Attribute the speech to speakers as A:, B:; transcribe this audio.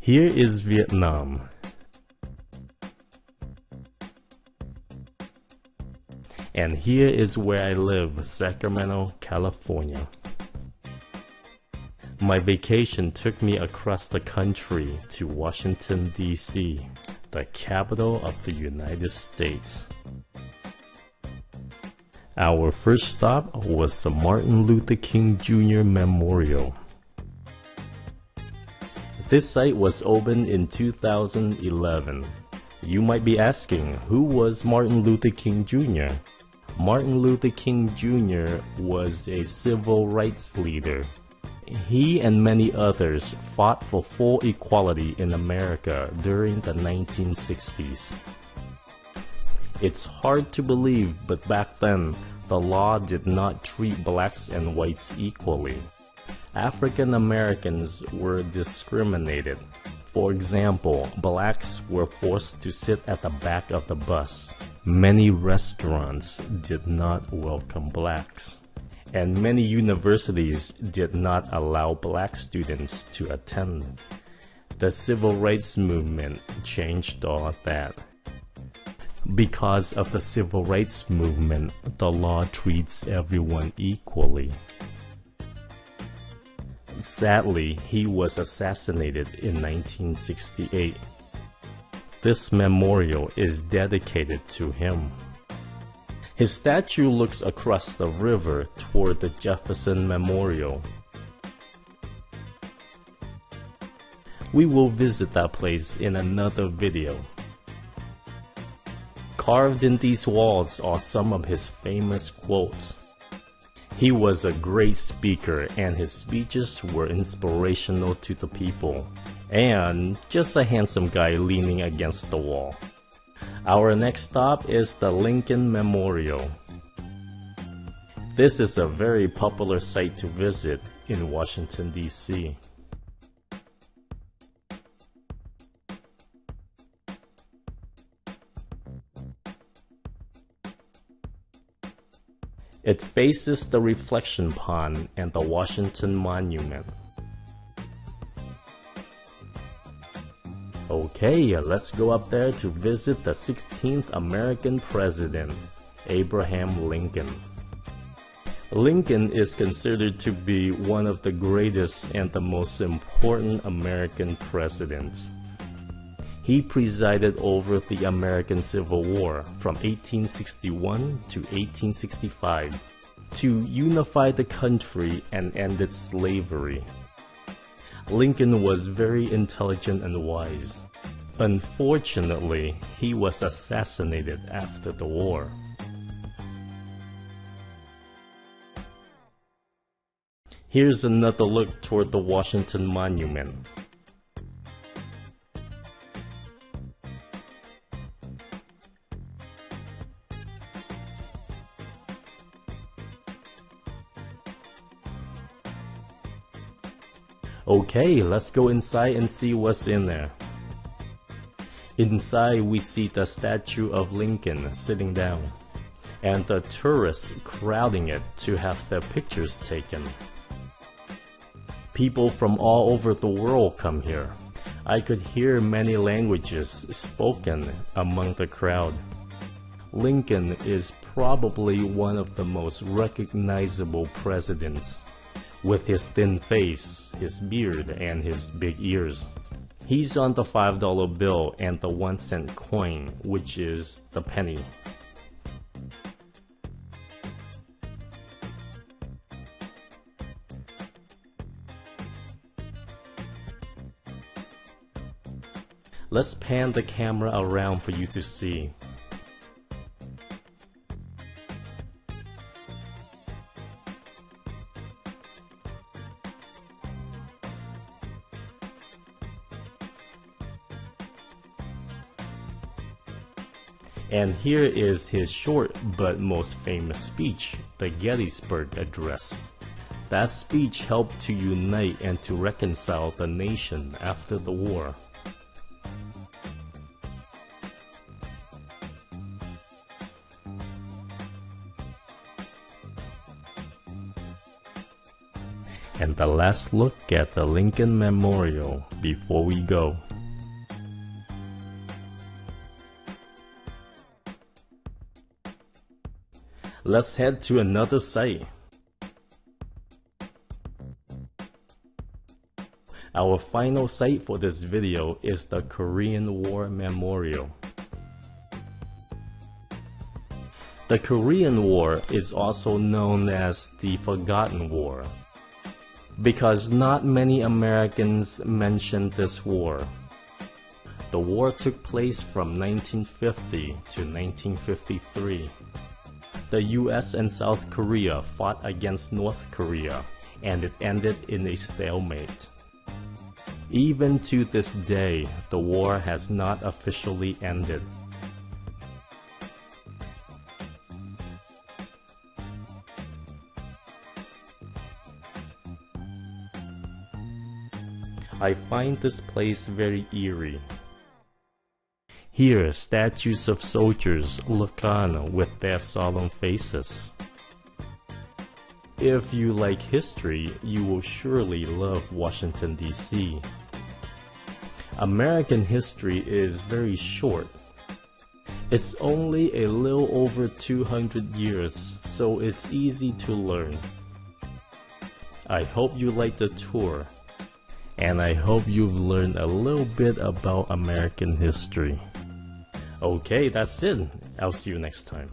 A: Here is Vietnam. And here is where I live, Sacramento, California. My vacation took me across the country to Washington, D.C., the capital of the United States. Our first stop was the Martin Luther King Jr. Memorial. This site was opened in 2011. You might be asking, who was Martin Luther King Jr.? Martin Luther King Jr. was a civil rights leader. He and many others fought for full equality in America during the 1960s. It's hard to believe, but back then, the law did not treat blacks and whites equally. African Americans were discriminated. For example, blacks were forced to sit at the back of the bus. Many restaurants did not welcome blacks. And many universities did not allow black students to attend. The civil rights movement changed all of that. Because of the civil rights movement, the law treats everyone equally. Sadly, he was assassinated in 1968. This memorial is dedicated to him. His statue looks across the river toward the Jefferson Memorial. We will visit that place in another video. Carved in these walls are some of his famous quotes. He was a great speaker and his speeches were inspirational to the people. And just a handsome guy leaning against the wall. Our next stop is the Lincoln Memorial. This is a very popular site to visit in Washington, D.C. It faces the reflection pond and the Washington Monument. Okay, let's go up there to visit the 16th American President, Abraham Lincoln. Lincoln is considered to be one of the greatest and the most important American presidents. He presided over the American Civil War from 1861 to 1865 to unify the country and end slavery. Lincoln was very intelligent and wise. Unfortunately, he was assassinated after the war. Here's another look toward the Washington Monument. Okay, let's go inside and see what's in there. Inside we see the statue of Lincoln sitting down, and the tourists crowding it to have their pictures taken. People from all over the world come here. I could hear many languages spoken among the crowd. Lincoln is probably one of the most recognizable presidents. With his thin face, his beard, and his big ears. He's on the $5 bill and the 1-cent coin, which is the penny. Let's pan the camera around for you to see. And here is his short but most famous speech, the Gettysburg Address. That speech helped to unite and to reconcile the nation after the war. And and the last look at the Lincoln Memorial before we go. Let's head to another site. Our final site for this video is the Korean War Memorial. The Korean War is also known as the Forgotten War because not many Americans mention this war. The war took place from 1950 to 1953. The US and South Korea fought against North Korea, and it ended in a stalemate. Even to this day, the war has not officially ended. I find this place very eerie. Here, statues of soldiers look on with their solemn faces. If you like history, you will surely love Washington, D.C. American history is very short. It's only a little over 200 years, so it's easy to learn. I hope you liked the tour, and I hope you've learned a little bit about American history. Okay, that's it. I'll see you next time.